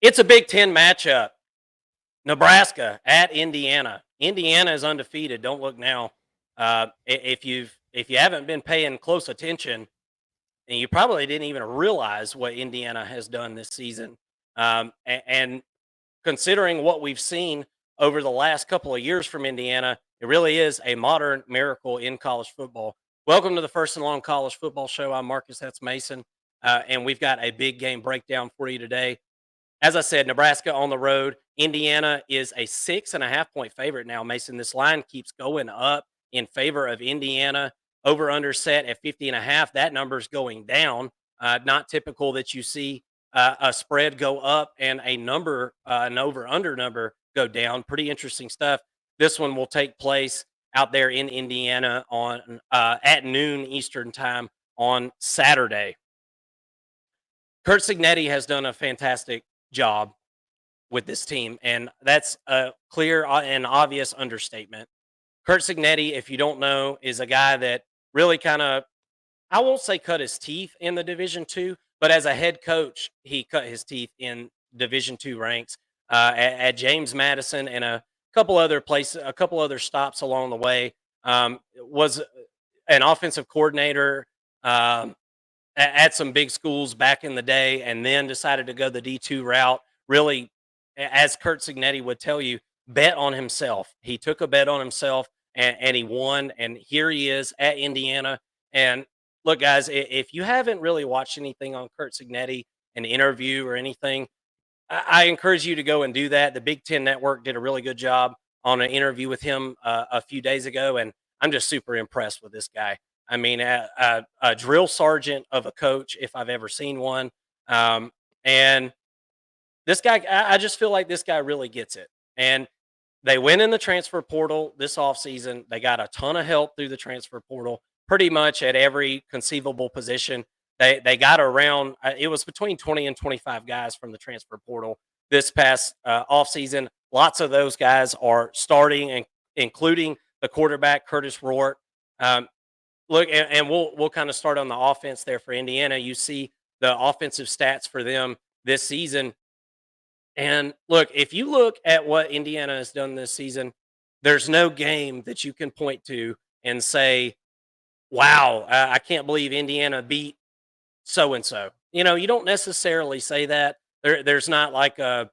It's a Big Ten matchup. Nebraska at Indiana. Indiana is undefeated. Don't look now. If you haven't been paying close attention, and you probably didn't even realize what Indiana has done this season. And considering what we've seen over the last couple of years from Indiana, it really is a modern miracle in college football. Welcome to the First and Long College Football Show. I'm Marcus. That's Mason. And we've got a big game breakdown for you today. As I said, Nebraska on the road. Indiana is a 6.5 point favorite now. Mason, this line keeps going up in favor of Indiana. Over under set at 50.5. That number's going down. Not typical that you see a spread go up and a number, an over under number go down. Pretty interesting stuff. This one will take place out there in Indiana on at noon Eastern time on Saturday. Curt Cignetti has done a fantastic job with this team, and that's a clear and obvious understatement. Curt Cignetti, if you don't know, is a guy that really kind of, I won't say cut his teeth in the Division II, but as a head coach, he cut his teeth in Division II ranks at James Madison and a couple other places, a couple other stops along the way. Was an offensive coordinator at some big schools back in the day, and then decided to go the D2 route. Really, as Curt Cignetti would tell you, bet on himself. He took a bet on himself, and he won. And here he is at Indiana. And look, guys, if you haven't really watched anything on Curt Cignetti, an interview or anything, I encourage you to go and do that. The Big Ten Network did a really good job on an interview with him a few days ago, and I'm just super impressed with this guy. I mean, a drill sergeant of a coach, if I've ever seen one. And this guy, I just feel like this guy really gets it. And they went in the transfer portal this offseason. They got a ton of help through the transfer portal, pretty much at every conceivable position. They got around, it was between 20 and 25 guys from the transfer portal this past offseason. Lots of those guys are starting, and including the quarterback, Curtis Rourke. Look, and we'll kind of start on the offense there for Indiana. You see the offensive stats for them this season. And look, if you look at what Indiana has done this season, there's no game that you can point to and say, wow, I can't believe Indiana beat so and so. You know, you don't necessarily say that. There's not like a,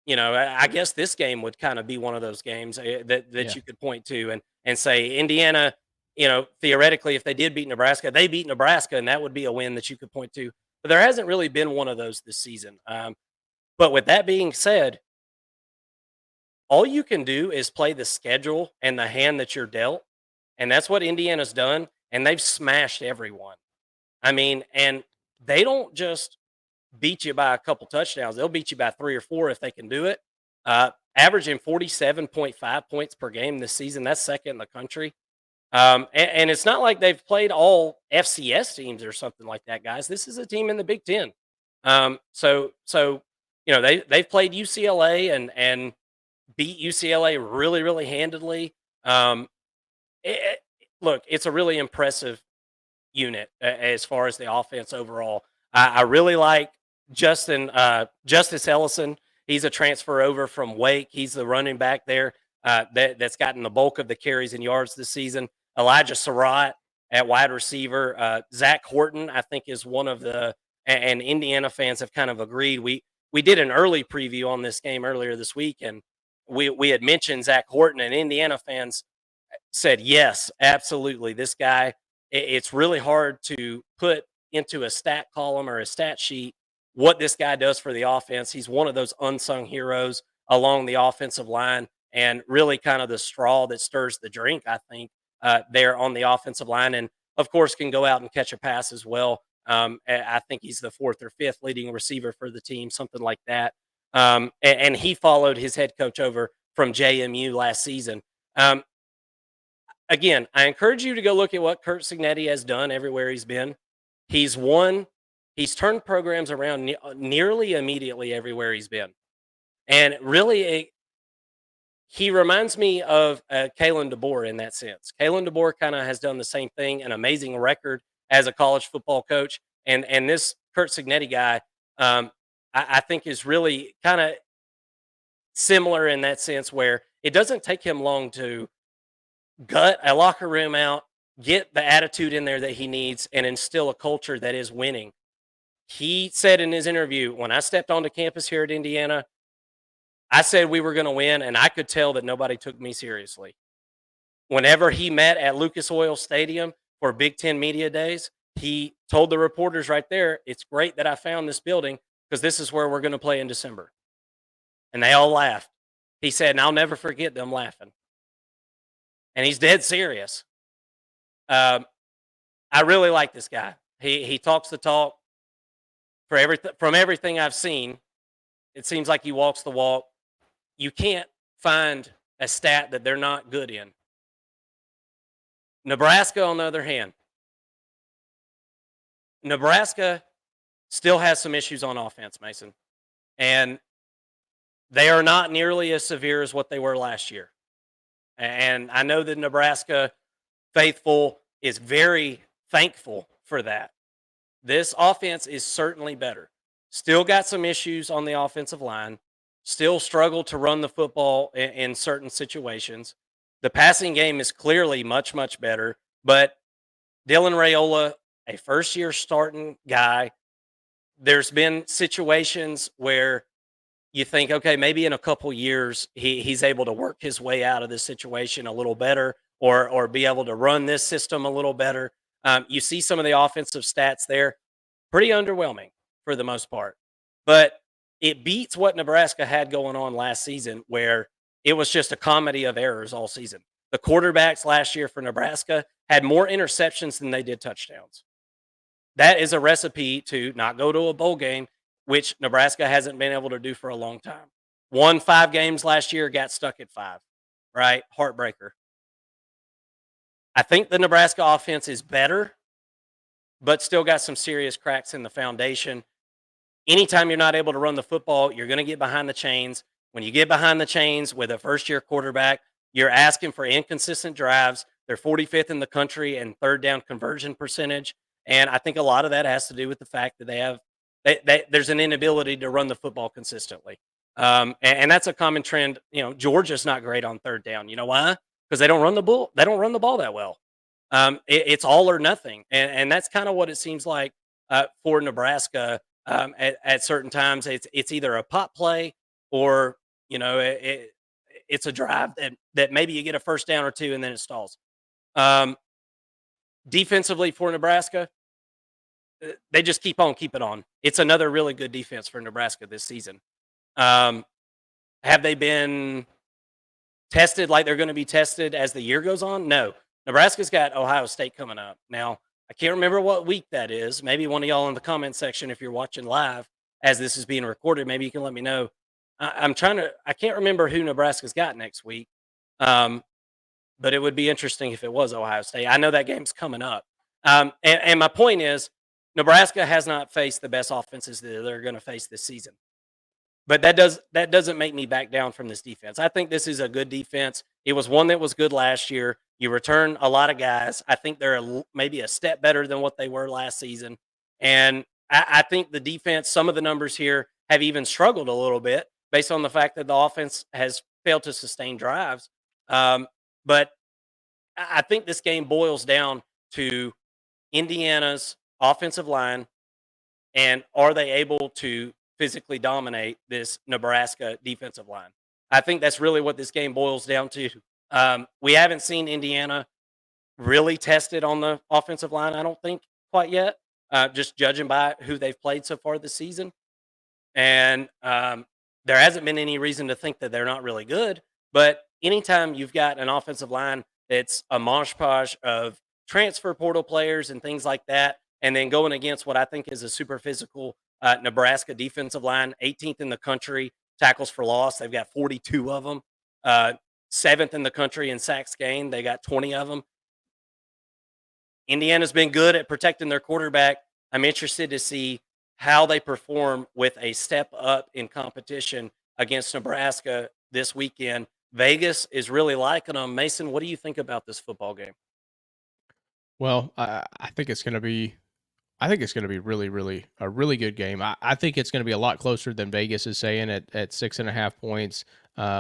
I guess this game would kind of be one of those games that Yeah. you could point to and say Indiana, theoretically, if they did beat Nebraska, they beat Nebraska, and that would be a win that you could point to. But there hasn't really been one of those this season. But with that being said, all you can do is play the schedule and the hand that you're dealt. And that's what Indiana's done. And they've smashed everyone. I mean, and they don't just beat you by a couple touchdowns. They'll beat you by 3 or 4 if they can do it. Averaging 47.5 points per game this season. That's second in the country. And it's not like they've played all FCS teams or something like that, guys. This is a team in the Big Ten. So they've played UCLA and beat UCLA really, really handedly. Look, it's a really impressive unit as far as the offense overall. I really like Justice Ellison. He's a transfer over from Wake. He's the running back there that's gotten the bulk of the carries and yards this season. Elijah Surratt at wide receiver. Zach Horton, I think, is one of the, and Indiana fans have kind of agreed. We did an early preview on this game earlier this week, and we had mentioned Zach Horton, and Indiana fans said, yes, absolutely. This guy, it's really hard to put into a stat column or a stat sheet what this guy does for the offense. He's one of those unsung heroes along the offensive line, and really kind of the straw that stirs the drink, I think, there on the offensive line. And, of course, can go out and catch a pass as well. I think he's the 4th or 5th leading receiver for the team, something like that. And he followed his head coach over from JMU last season. Again, I encourage you to go look at what Curt Cignetti has done everywhere he's been. He's turned programs around nearly immediately everywhere he's been. And really, he reminds me of Kalen DeBoer in that sense. Kalen DeBoer kind of has done the same thing, an amazing record as a college football coach. And this Curt Cignetti guy, I think is really kind of similar in that sense where it doesn't take him long to gut a locker room out, get the attitude in there that he needs, and instill a culture that is winning. He said in his interview, when I stepped onto campus here at Indiana, I said we were going to win, and I could tell that nobody took me seriously. Whenever he met at Lucas Oil Stadium for Big Ten Media Days, he told the reporters right there, it's great that I found this building because this is where we're going to play in December. And they all laughed. He said, and I'll never forget them laughing. And he's dead serious. Um, I really like this guy. He talks the talk. From everything I've seen, it seems like he walks the walk. You can't find a stat that they're not good in. Nebraska, on the other hand, Nebraska still has some issues on offense, Mason. And they are not nearly as severe as what they were last year. And I know that Nebraska faithful is very thankful for that. This offense is certainly better. Still got some issues on the offensive line. Still struggle to run the football in certain situations. The passing game is clearly much, much better. But Dylan Raiola, a first-year starting guy, there's been situations where you think, okay, maybe in a couple years he's able to work his way out of this situation a little better, or be able to run this system a little better. You see some of the offensive stats there, pretty underwhelming for the most part, but it beats what Nebraska had going on last season, where it was just a comedy of errors all season. The quarterbacks last year for Nebraska had more interceptions than they did touchdowns. That is a recipe to not go to a bowl game, which Nebraska hasn't been able to do for a long time. Won 5 games last year, got stuck at 5, right? Heartbreaker. I think the Nebraska offense is better, but still got some serious cracks in the foundation. Anytime you're not able to run the football, you're going to get behind the chains. When you get behind the chains with a first-year quarterback, you're asking for inconsistent drives. They're 45th in the country in third down conversion percentage. And I think a lot of that has to do with the fact that there's an inability to run the football consistently. And that's a common trend. Georgia's not great on third down. You know why? Because they don't run the ball. They don't run the ball that well. It's all or nothing, and that's kind of what it seems like for Nebraska. At certain times, it's either a pop play or it's a drive that maybe you get a first down or two and then it stalls. Defensively for Nebraska, they just keep on keeping on. It's another really good defense for Nebraska this season. Have they been tested like they're going to be tested as the year goes on? No. Nebraska's got Ohio State coming up. Now, I can't remember what week that is. Maybe one of y'all in the comment section, if you're watching live as this is being recorded, maybe you can let me know. I can't remember who Nebraska's got next week. But it would be interesting if it was Ohio State. I know that game's coming up. And my point is, Nebraska has not faced the best offenses that they're going to face this season. But that doesn't make me back down from this defense. I think this is a good defense. It was one that was good last year. You return a lot of guys. I think they're maybe a step better than what they were last season. And I think the defense, some of the numbers here have even struggled a little bit based on the fact that the offense has failed to sustain drives. But I think this game boils down to Indiana's offensive line, and are they able to physically dominate this Nebraska defensive line? I think that's really what this game boils down to. We haven't seen Indiana really tested on the offensive line, I don't think, quite yet, just judging by who they've played so far this season. And there hasn't been any reason to think that they're not really good. But anytime you've got an offensive line that's a mosh posh of transfer portal players and things like that, and then going against what I think is a super physical Nebraska defensive line, 18th in the country, tackles for loss. They've got 42 of them. 7th in the country in sacks gained. They got 20 of them. Indiana's been good at protecting their quarterback. I'm interested to see how they perform with a step up in competition against Nebraska this weekend. Vegas is really liking them. Mason, what do you think about this football game? Well, I think it's going to be I think it's going to be a really good game. I think it's going to be a lot closer than Vegas is saying at 6.5 points,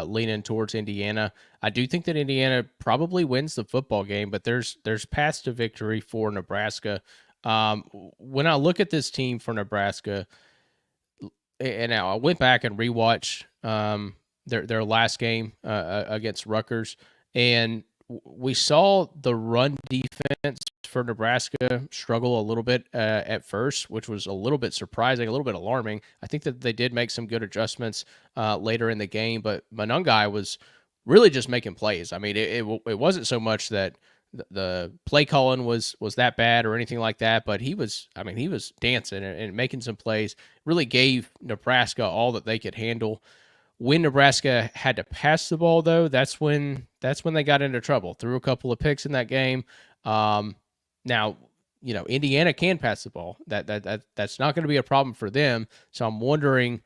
leaning towards Indiana. I do think that Indiana probably wins the football game, but there's paths to victory for Nebraska. When I look at this team for Nebraska, and now I went back and rewatched their last game against Rutgers, and we saw the run defense for Nebraska struggle a little bit at first, which was a little bit surprising, a little bit alarming. I think that they did make some good adjustments later in the game, but Monungai was really just making plays. I mean, it wasn't so much that the play calling was that bad or anything like that, but he was dancing and making some plays. Really gave Nebraska all that they could handle. When Nebraska had to pass the ball, though, that's when they got into trouble. Threw a couple of picks in that game. Now, Indiana can pass the ball. That's not going to be a problem for them. So I'm wondering,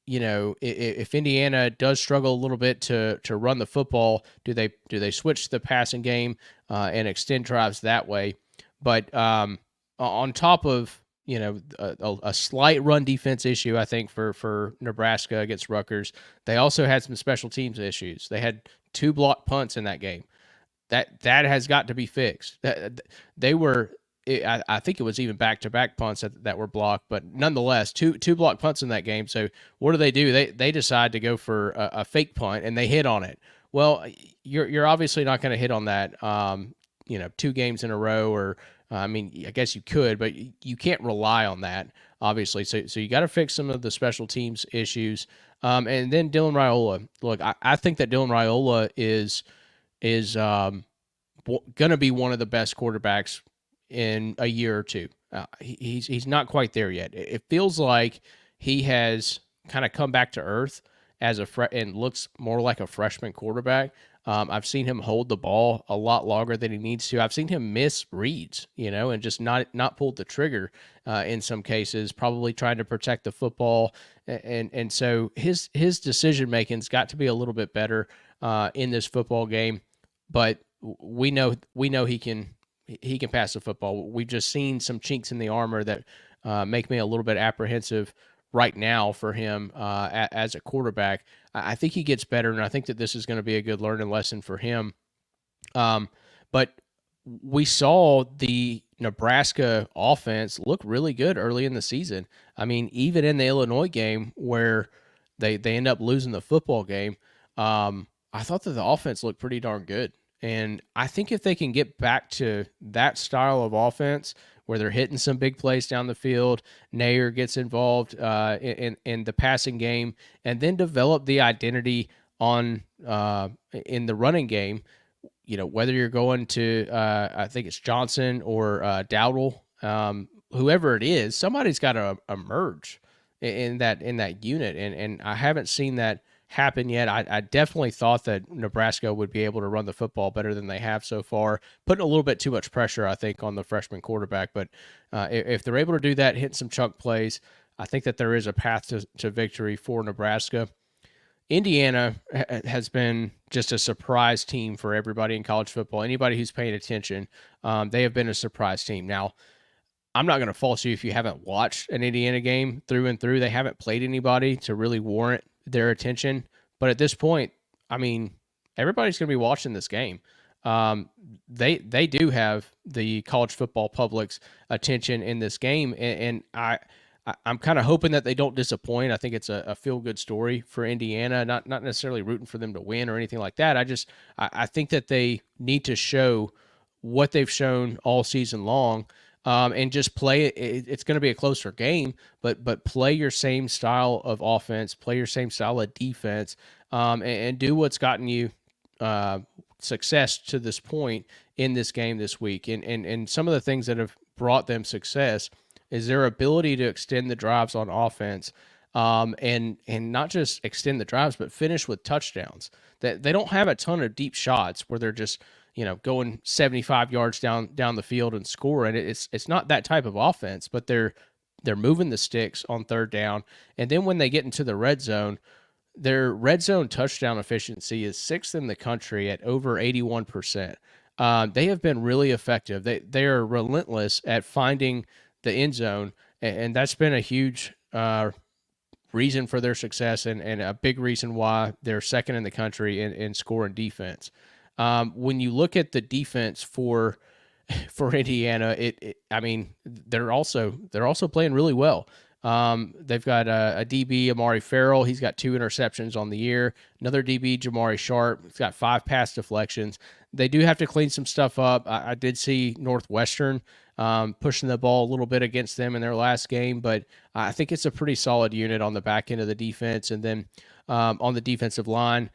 if Indiana does struggle a little bit to run the football, do they switch the passing game and extend drives that way? But on top of a slight run defense issue, I think for Nebraska against Rutgers, they also had some special teams issues. They had two blocked punts in that game. That has got to be fixed. They were. I think it was even back-to-back punts that were blocked, but nonetheless, two block punts in that game. So what do? They decide to go for a fake punt and they hit on it. Well, you're obviously not going to hit on that. 2 games in a row, or I mean, I guess you could, but you can't rely on that, obviously. So you got to fix some of the special teams issues. And then Dylan Raiola. Look, I think that Dylan Raiola is going to be one of the best quarterbacks in a year or two. He's not quite there yet. It feels like he has kind of come back to earth as and looks more like a freshman quarterback. I've seen him hold the ball a lot longer than he needs to. I've seen him miss reads, and just not pull the trigger in some cases, probably trying to protect the football. And so his decision making's got to be a little bit better in this football game. But we know he can pass the football. We've just seen some chinks in the armor that make me a little bit apprehensive right now for him as a quarterback. I think he gets better, and I think that this is going to be a good learning lesson for him. But we saw the Nebraska offense look really good early in the season. I mean, even in the Illinois game where they end up losing the football game, I thought that the offense looked pretty darn good. And I think if they can get back to that style of offense where they're hitting some big plays down the field, Nair gets involved in the passing game, and then develop the identity on in the running game, whether you're going to I think it's Johnson or Dowdle, whoever it is, somebody's got to emerge in that unit, and I haven't seen that happen yet. I definitely thought that Nebraska would be able to run the football better than they have so far, putting a little bit too much pressure, I think, on the freshman quarterback. But if they're able to do that, hit some chunk plays, I think that there is a path to victory for Nebraska. Indiana has been just a surprise team for everybody in college football. Anybody who's paying attention, they have been a surprise team. Now, I'm not going to fault you if you haven't watched an Indiana game through and through. They haven't played anybody to really warrant their attention. But at this point, I mean, everybody's going to be watching this game. They do have the college football public's attention in this game, and I'm kind of hoping that they don't disappoint. I think it's a feel good story for Indiana. Not necessarily rooting for them to win or anything like that. I think that they need to show what they've shown all season long. And just play it. It's going to be a closer game, but play your same style of offense, play your same style of defense, and do what's gotten you success to this point in this game this week. And some of the things that have brought them success is their ability to extend the drives on offense, and not just extend the drives, but finish with touchdowns. That they don't have a ton of deep shots where they're just going 75 yards down the field and scoring. It's not that type of offense, but they're moving the sticks on third down. And then when they get into the red zone, their red zone touchdown efficiency is 6th in the country at over 81%. They have been really effective. They are relentless at finding the end zone, and that's been a huge reason for their success and a big reason why they're second in the country in scoring defense. When you look at the defense for Indiana, I mean, they're also playing really well. They've got a DB, Amari Farrell. He's got 2 interceptions on the year. Another DB, Jamari Sharp. He's got 5 pass deflections. They do have to clean some stuff up. I did see Northwestern pushing the ball a little bit against them in their last game, but I think it's a pretty solid unit on the back end of the defense. And then on the defensive line,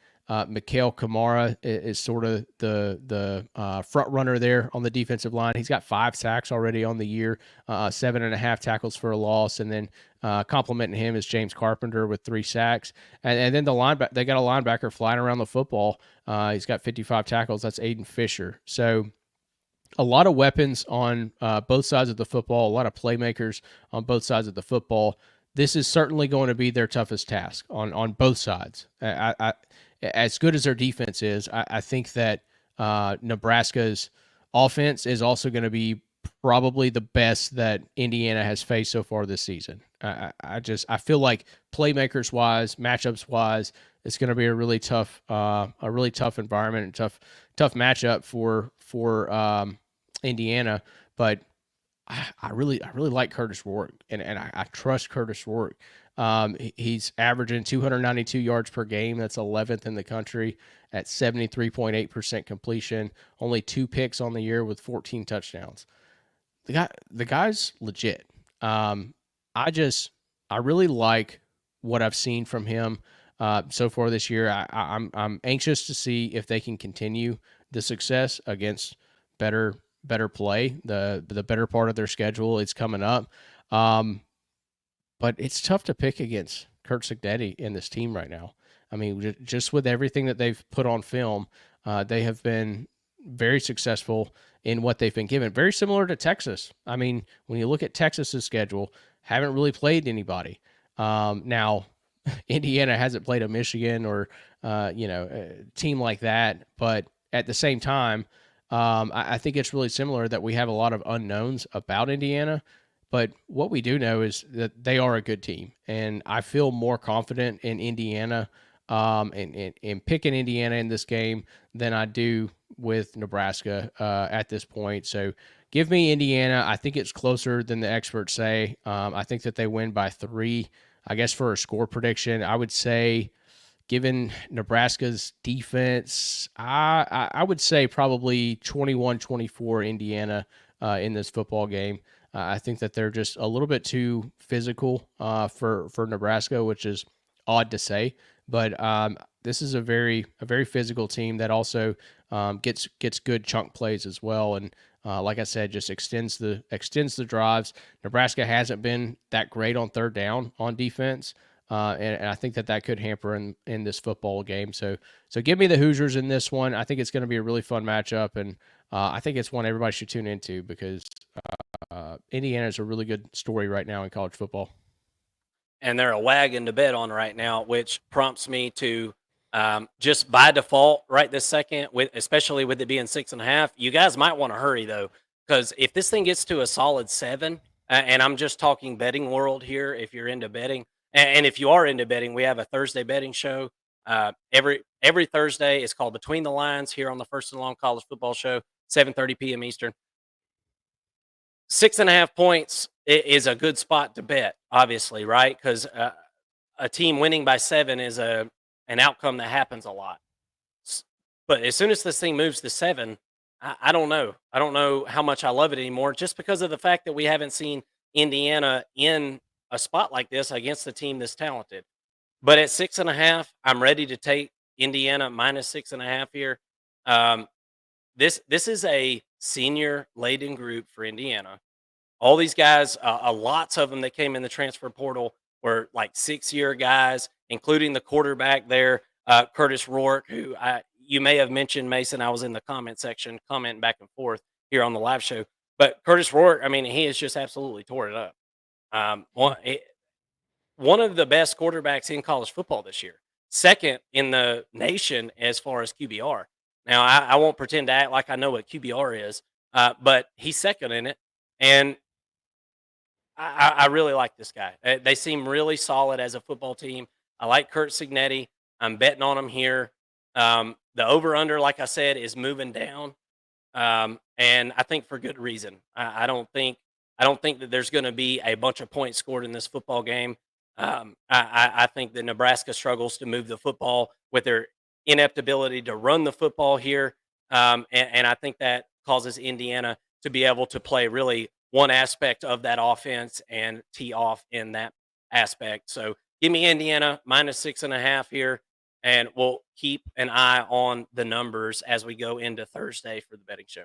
Mikhail Kamara is sort of the front runner there on the defensive line. He's got 5 sacks already on the year, 7.5 tackles for a loss, and then complimenting him is James Carpenter with 3 sacks, and then they got a linebacker flying around the football. He's got 55 tackles. That's Aiden Fisher. So a lot of weapons on both sides of the football, a lot of playmakers on both sides of the football. This is certainly going to be their toughest task on both sides. As good as their defense is, I think that Nebraska's offense is also going to be probably the best that Indiana has faced so far this season. I feel like playmakers wise, matchups wise, it's going to be a really tough environment and tough matchup for Indiana. But I really like Curtis Rourke, and I trust Curtis Rourke. He's averaging 292 yards per game. That's 11th in the country at 73.8% completion. Only 2 picks on the year with 14 touchdowns. The guy's legit. I really like what I've seen from him so far this year. I'm anxious to see if they can continue the success against better play. The better part of their schedule is coming up. But it's tough to pick against Kurt Cignetti in this team right now. I mean, just with everything that they've put on film, they have been very successful in what they've been given. Very similar to Texas. I mean, when you look at Texas's schedule, haven't really played anybody. Now, Indiana hasn't played a Michigan or a team like that, but at the same time, I think it's really similar that we have a lot of unknowns about Indiana. But what we do know is that they are a good team, and I feel more confident in Indiana in picking Indiana in this game than I do with Nebraska at this point. So give me Indiana. I think it's closer than the experts say. I think that they win by 3. I guess for a score prediction, I would say, given Nebraska's defense, I would say probably 21-24 Indiana in this football game. I think that they're just a little bit too physical for Nebraska, which is odd to say. But this is a very physical team that also gets good chunk plays as well. And like I said, just extends the drives. Nebraska hasn't been that great on third down on defense. And I think that could hamper in this football game. So give me the Hoosiers in this one. I think it's going to be a really fun matchup, and I think it's one everybody should tune into because Indiana is a really good story right now in college football. And they're a wagon to bet on right now, which prompts me to just by default right this second, especially with it being 6.5. You guys might want to hurry though, because if this thing gets to a solid 7, and I'm just talking betting world here, if you're into betting, and if you are into betting, we have a Thursday betting show every Thursday. It's called Between the Lines here on the First and Long College Football Show, 7:30 p.m. Eastern. 6.5 points is a good spot to bet, obviously, right? Because a team winning by 7 is an outcome that happens a lot. But as soon as this thing moves to 7, I don't know. I don't know how much I love it anymore, just because of the fact that we haven't seen Indiana in a spot like this against a team this talented. But at 6.5, I'm ready to take Indiana minus 6.5 here. This is a senior laden group for Indiana. All these guys, lots of them that came in the transfer portal were like 6-year guys, including the quarterback there, Curtis Rourke, who you may have mentioned, Mason. I was in the comment section commenting back and forth here on the live show. But Curtis Rourke, I mean, he has just absolutely tore it up. One of the best quarterbacks in college football this year, second in the nation as far as QBR. Now, I won't pretend to act like I know what QBR is, but he's second in it. And I really like this guy. They seem really solid as a football team. I like Kurt Signetti. I'm betting on him here. The over under, like I said, is moving down, and I think for good reason. I don't think that there's going to be a bunch of points scored in this football game. I think that Nebraska struggles to move the football with their inept ability to run the football here, and I think that causes Indiana to be able to play really one aspect of that offense and tee off in that aspect. So give me Indiana minus 6.5 here, and we'll keep an eye on the numbers as we go into Thursday for the betting show.